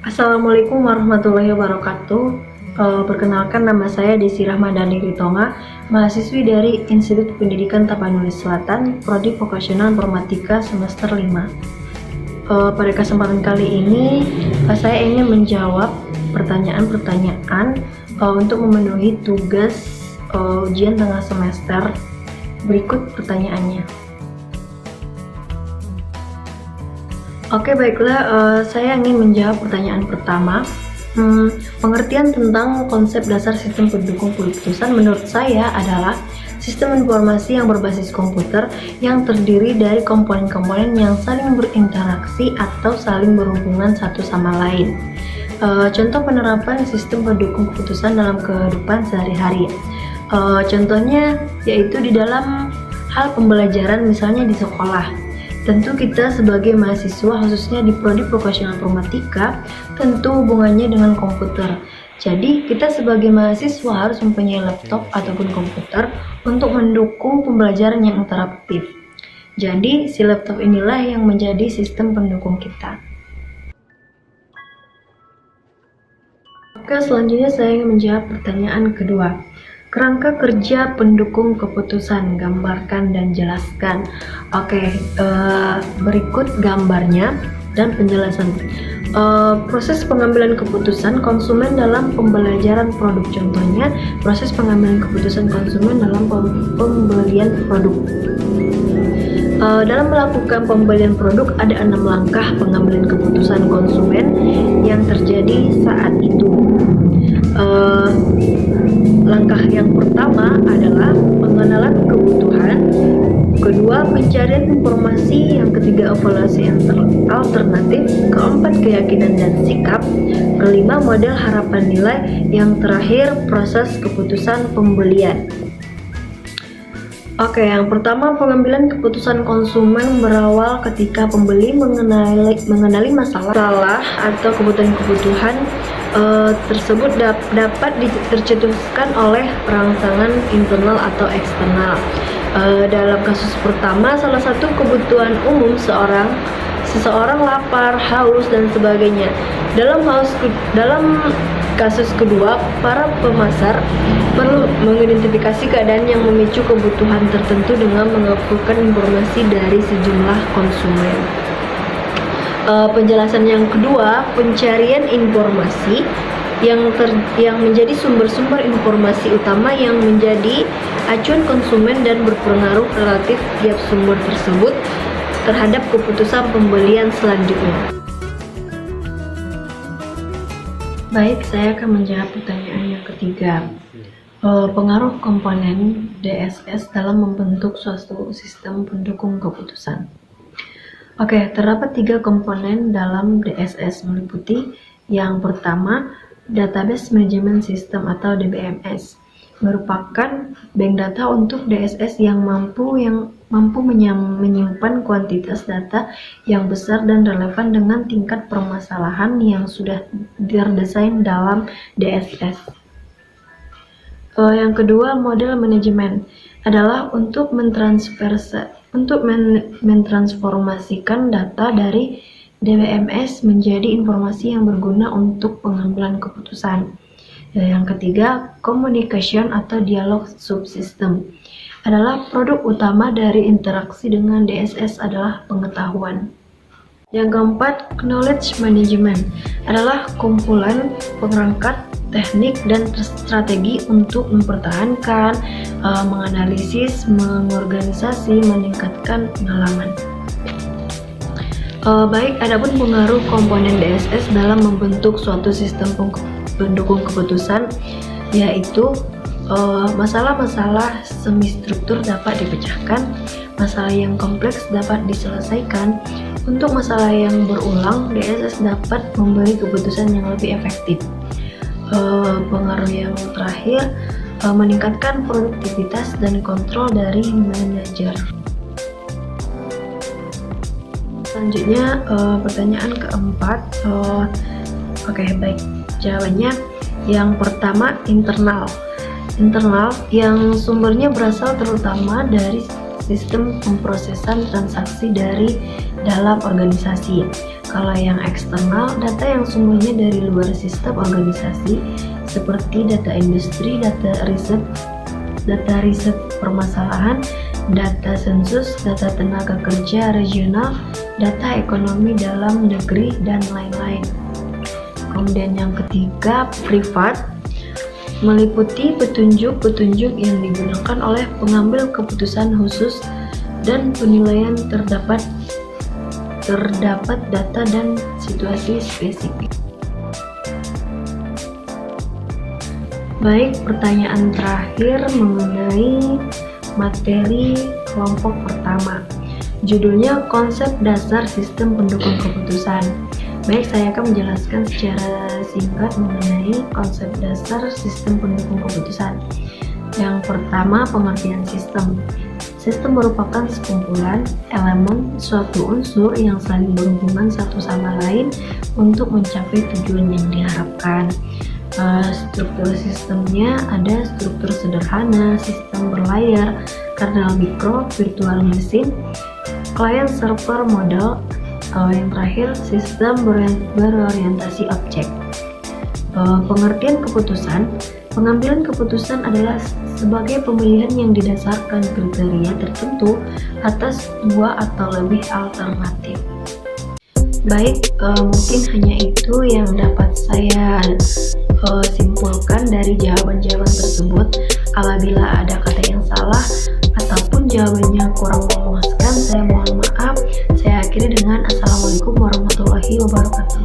Assalamualaikum warahmatullahi wabarakatuh. Perkenalkan, nama saya Desi Rahmadani Ritonga, mahasiswi dari Institut Pendidikan Tapanuli Selatan, Prodi Vokasional Informatika semester 5. Pada kesempatan kali ini, saya ingin menjawab pertanyaan-pertanyaan untuk memenuhi tugas ujian tengah semester. Berikut pertanyaannya. Oke, baiklah, saya ingin menjawab pertanyaan pertama. Pengertian tentang konsep dasar sistem pendukung keputusan menurut saya adalah sistem informasi yang berbasis komputer yang terdiri dari komponen-komponen yang saling berinteraksi atau saling berhubungan satu sama lain. Contoh penerapan sistem pendukung keputusan dalam kehidupan sehari-hari. Contohnya yaitu di dalam hal pembelajaran, misalnya di sekolah. Tentu kita sebagai mahasiswa, khususnya di Prodi Vokasional Informatika, tentu hubungannya dengan komputer. Jadi kita sebagai mahasiswa harus mempunyai laptop ataupun komputer untuk mendukung pembelajaran yang interaktif. Jadi si laptop inilah yang menjadi sistem pendukung kita. Oke, selanjutnya saya ingin menjawab pertanyaan kedua. Kerangka kerja pendukung keputusan, gambarkan dan jelaskan. Oke, berikut gambarnya dan penjelasan. Proses pengambilan keputusan konsumen dalam pembelajaran produk. Contohnya, proses pengambilan keputusan konsumen dalam pembelian produk. Dalam melakukan pembelian produk ada 6 langkah pengambilan keputusan konsumen yang terjadi saat itu. Langkah yang pertama adalah pengenalan kebutuhan, kedua pencarian informasi, yang ketiga evaluasi alternatif, keempat keyakinan dan sikap, kelima model harapan nilai, yang terakhir proses keputusan pembelian. Oke, yang pertama pengambilan keputusan konsumen berawal ketika pembeli mengenali masalah atau kebutuhan tersebut dapat tercetuskan oleh rangsangan internal atau eksternal. Dalam kasus pertama, salah satu kebutuhan umum seseorang lapar, haus, dan sebagainya. Dalam kasus kedua, para pemasar perlu mengidentifikasi keadaan yang memicu kebutuhan tertentu dengan mengumpulkan informasi dari sejumlah konsumen. Penjelasan yang kedua, pencarian informasi yang menjadi sumber-sumber informasi utama yang menjadi acuan konsumen dan berpengaruh relatif tiap sumber tersebut terhadap keputusan pembelian selanjutnya. Baik, saya akan menjawab pertanyaan yang ketiga. Pengaruh komponen DSS dalam membentuk suatu sistem pendukung keputusan. Oke, terdapat 3 komponen dalam DSS meliputi yang pertama, Database Management System atau DBMS, merupakan bank data untuk DSS yang mampu menyimpan kuantitas data yang besar dan relevan dengan tingkat permasalahan yang sudah terdesain dalam DSS. Yang kedua, model manajemen adalah untuk mentransformasikan data dari DBMS menjadi informasi yang berguna untuk pengambilan keputusan. Yang ketiga, communication atau dialog subsystem adalah produk utama dari interaksi dengan DSS adalah pengetahuan. Yang keempat, knowledge management adalah kumpulan perangkat teknik dan strategi untuk mempertahankan, menganalisis, mengorganisasi, meningkatkan pengalaman. Baik, adapun pengaruh komponen DSS dalam membentuk suatu sistem pendukung keputusan, yaitu masalah-masalah semi struktur dapat dipecahkan, masalah yang kompleks dapat diselesaikan. Untuk masalah yang berulang, DSS dapat memberi keputusan yang lebih efektif. Pengaruh yang terakhir, meningkatkan produktivitas dan kontrol dari manajer. Selanjutnya, pertanyaan keempat. Oke, baik. Jawabannya yang pertama, internal yang sumbernya berasal terutama dari sistem pemrosesan transaksi dari dalam organisasi. Kalau yang eksternal, data yang sumbernya dari luar sistem organisasi seperti data industri, data riset permasalahan, data sensus, data tenaga kerja regional, data ekonomi dalam negeri, dan lain-lain. Kemudian yang ketiga, privat, meliputi petunjuk-petunjuk yang digunakan oleh pengambil keputusan khusus dan penilaian terdapat data dan situasi spesifik. Baik, pertanyaan terakhir mengenai materi kelompok pertama. Judulnya konsep dasar sistem pendukung keputusan. Baik, saya akan menjelaskan secara singkat mengenai konsep dasar sistem pendukung keputusan. Yang pertama, pengertian sistem. Sistem merupakan sekumpulan elemen suatu unsur yang saling berhubungan satu sama lain untuk mencapai tujuan yang diharapkan. Struktur sistemnya ada struktur sederhana, sistem berlayar, kernel mikro, virtual machine, client server model, yang terakhir sistem berorientasi objek. Pengertian keputusan. Pengambilan keputusan adalah sebagai pemilihan yang didasarkan kriteria tertentu atas dua atau lebih alternatif. Baik, mungkin hanya itu yang dapat saya simpulkan dari jawaban-jawaban tersebut. Apabila ada kata yang salah ataupun jawabannya kurang memuaskan, saya mohon maaf. Saya akhiri dengan Assalamualaikum warahmatullahi wabarakatuh.